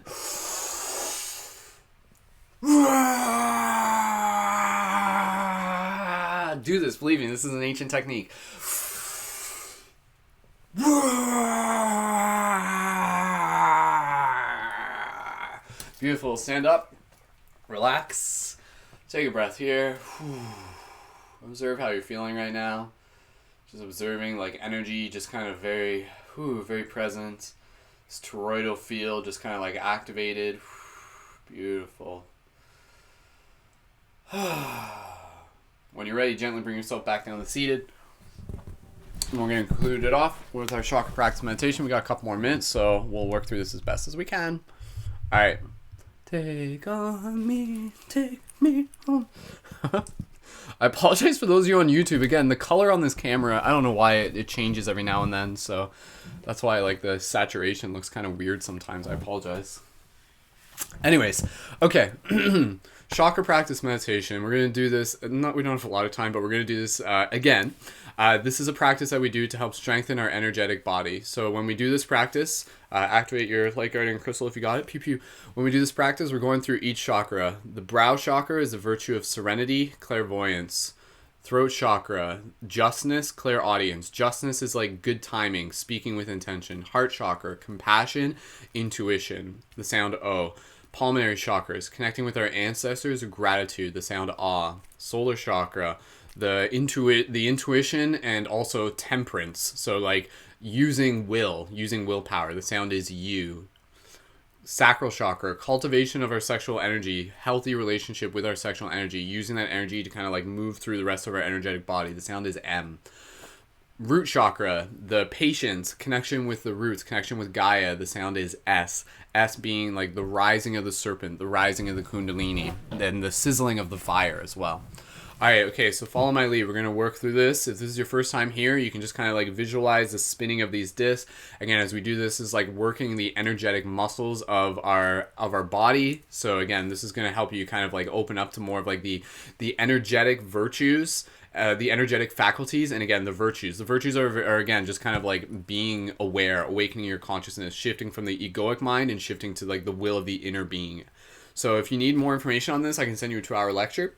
Do this, believe me, this is an ancient technique. Beautiful. Stand up. Relax. Take a breath here. Observe how you're feeling right now. Just observing like energy, just kind of very present. This toroidal field just kind of like activated. Beautiful. When you're ready, gently bring yourself back down to seated. And we're going to conclude it off with our chakra practice meditation. We got a couple more minutes, so we'll work through this as best as we can. All right. Take on me, take me home. I apologize for those of you on YouTube. Again, the color on this camera, I don't know why it changes every now and then, so that's why like the saturation looks kind of weird sometimes. I apologize. Anyways, okay. Chakra practice meditation. We're going to do this, we don't have a lot of time, but we're going to do this again. This is a practice that we do to help strengthen our energetic body. So when we do this practice, activate your light guardian crystal if you got it. Pew pew. When we do this practice, we're going through each chakra. The brow chakra is the virtue of serenity, clairvoyance. Throat chakra, justness, clairaudience. Justness is like good timing, speaking with intention. Heart chakra, compassion, intuition, the sound O. Pulmonary chakras, connecting with our ancestors, gratitude, the sound awe. Solar chakra, the intuition and also temperance. So like using willpower, the sound is U. Sacral chakra, cultivation of our sexual energy, healthy relationship with our sexual energy, using that energy to kind of like move through the rest of our energetic body. The sound is M. Root chakra, the patience, connection with the roots, connection with Gaia. The sound is S. S being like the rising of the serpent, the rising of the kundalini, and the sizzling of the fire as well. All right, okay, so follow my lead. We're going to work through this. If this is your first time here, you can just kind of like visualize the spinning of these discs. Again, as we do this, is like working the energetic muscles of our body. So again, this is going to help you kind of like open up to more of like the energetic virtues, the energetic faculties, and again, the virtues. The virtues are again, just kind of like being aware, awakening your consciousness, shifting from the egoic mind and shifting to like the will of the inner being. So if you need more information on this, I can send you a 2-hour lecture.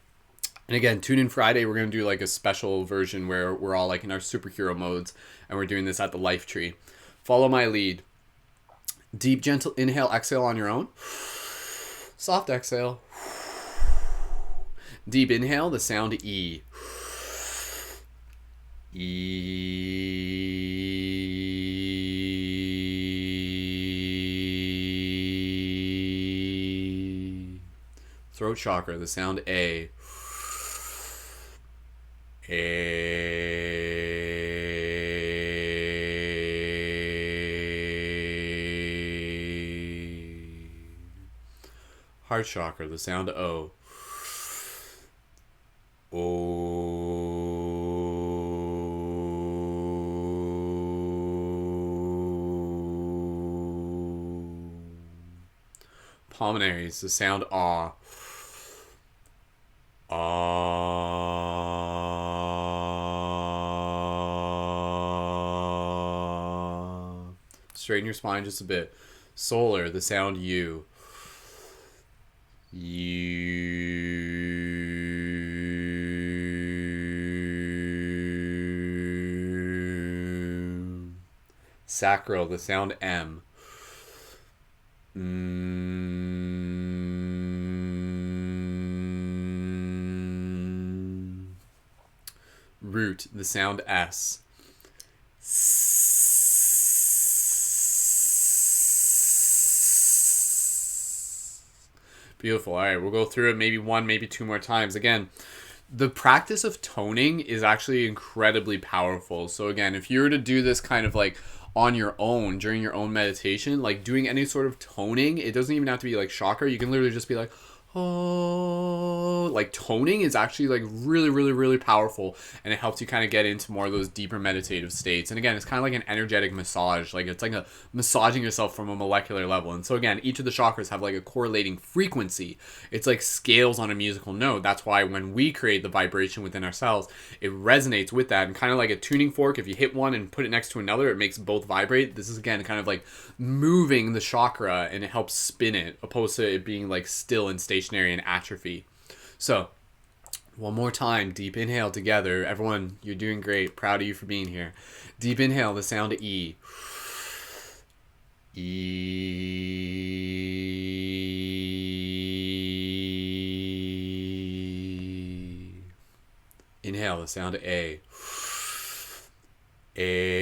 And again, tune in Friday. We're going to do like a special version where we're all like in our superhero modes, and we're doing this at the Life Tree. Follow my lead. Deep, gentle inhale, exhale on your own. Soft exhale. Deep inhale, the sound E. E. Throat chakra, the sound A. Heart chakra, the sound O. Pulmonaries, the sound Ah. Straighten your spine just a bit. Solar, the sound U. Sacral, the sound M. Root, the sound S. Beautiful. All right, we'll go through it maybe one, maybe two more times. Again, the practice of toning is actually incredibly powerful. So again, if you were to do this kind of like on your own during your own meditation, like doing any sort of toning, it doesn't even have to be like chakra. You can literally just be like, oh, like toning is actually like really, really, really powerful, and it helps you kind of get into more of those deeper meditative states. And again, it's kind of like an energetic massage. Like it's like a massaging yourself from a molecular level. And so again, each of the chakras have like a correlating frequency. It's like scales on a musical note. That's why when we create the vibration within ourselves, it resonates with that. And kind of like a tuning fork, if you hit one and put it next to another, it makes both vibrate. This is again kind of like moving the chakra, and it helps spin it, opposed to it being like still and stationary and atrophy. So one more time, deep inhale together. Everyone, you're doing great. Proud of you for being here. Deep inhale, the sound of E. E. Inhale, the sound of A. A.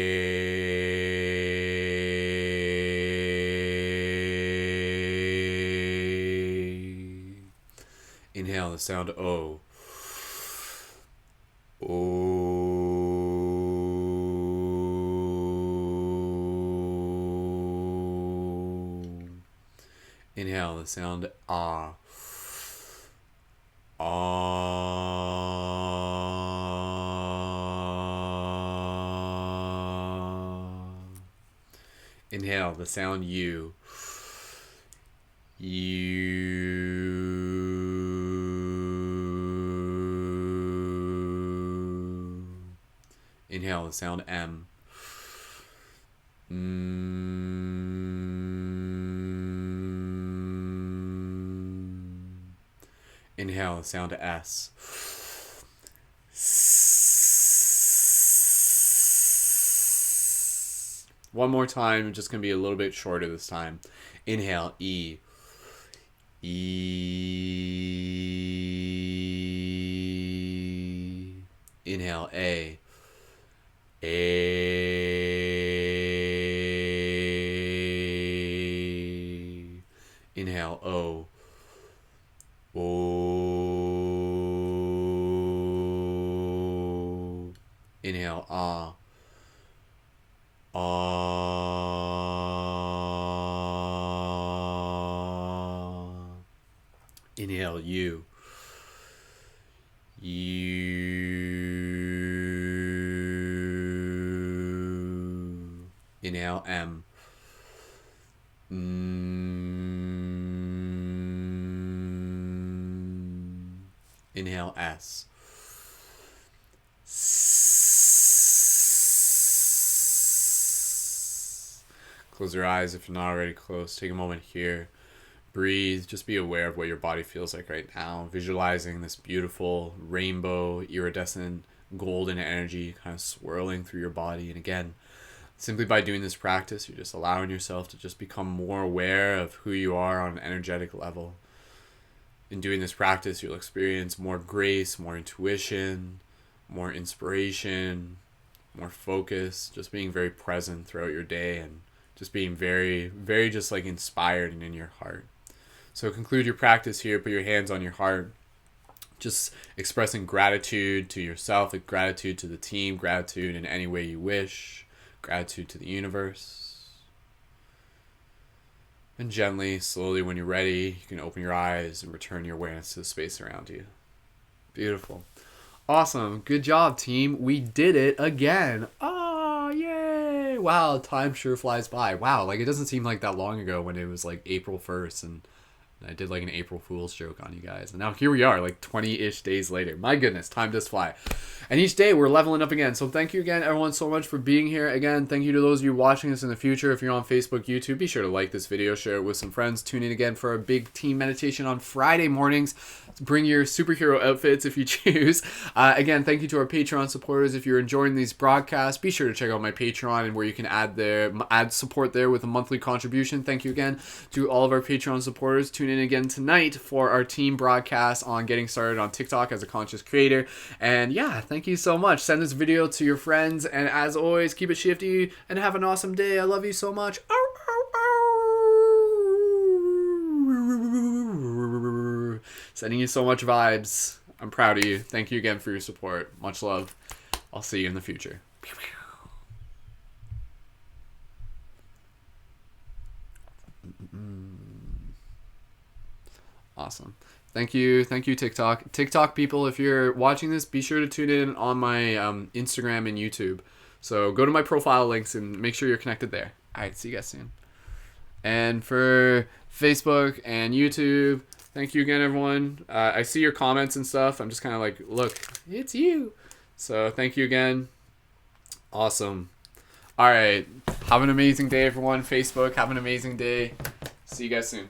Inhale, the sound of O. O. Inhale, the sound of Ah. Ah. Inhale, the sound U. U. Inhale, the sound M. Inhale, the sound of S. One more time, just going to be a little bit shorter this time. Inhale, E. E. Inhale, A. A. Inhale, O. O. Inhale, Ah. Ah. Inhale, U. U. Inhale, M. Inhale, S. Close your eyes if you're not already closed. Take a moment here. Breathe. Just be aware of what your body feels like right now. Visualizing this beautiful rainbow, iridescent, golden energy kind of swirling through your body. And again, simply by doing this practice, you're just allowing yourself to just become more aware of who you are on an energetic level. In doing this practice, you'll experience more grace, more intuition, more inspiration, more focus, just being very present throughout your day and just being very, very just like inspired and in your heart. So conclude your practice here, put your hands on your heart, just expressing gratitude to yourself, gratitude to the team, gratitude in any way you wish, gratitude to the universe. And gently, slowly, when you're ready, you can open your eyes and return your awareness to the space around you. Beautiful. Awesome. Good job, team. We did it again. Oh, yay. Wow, time sure flies by. Wow, like it doesn't seem like that long ago when it was like April 1st and I did like an April Fool's joke on you guys. And now here we are, like 20-ish days later. My goodness, time does fly. And each day we're leveling up again. So thank you again, everyone, so much for being here. Again, thank you to those of you watching this in the future. If you're on Facebook, YouTube, be sure to like this video, share it with some friends. Tune in again for a big team meditation on Friday mornings. Bring your superhero outfits if you choose. Again, thank you to our Patreon supporters. If you're enjoying these broadcasts, be sure to check out my Patreon and where you can add support there with a monthly contribution. Thank you again to all of our Patreon supporters. Tune in again tonight for our team broadcast on getting started on TikTok as a conscious creator. And yeah, thank you so much. Send this video to your friends. And as always, keep it shifty and have an awesome day. I love you so much. Ow, ow, ow. Sending you so much vibes. I'm proud of you. Thank you again for your support. Much love. I'll see you in the future. Awesome. Thank you, TikTok. TikTok people, if you're watching this, be sure to tune in on my Instagram and YouTube. So go to my profile links and make sure you're connected there. All right, see you guys soon. And for Facebook and YouTube, thank you again, everyone. I see your comments and stuff. I'm just kind of like, look, it's you. So thank you again. Awesome. All right. Have an amazing day, everyone. Facebook, have an amazing day. See you guys soon.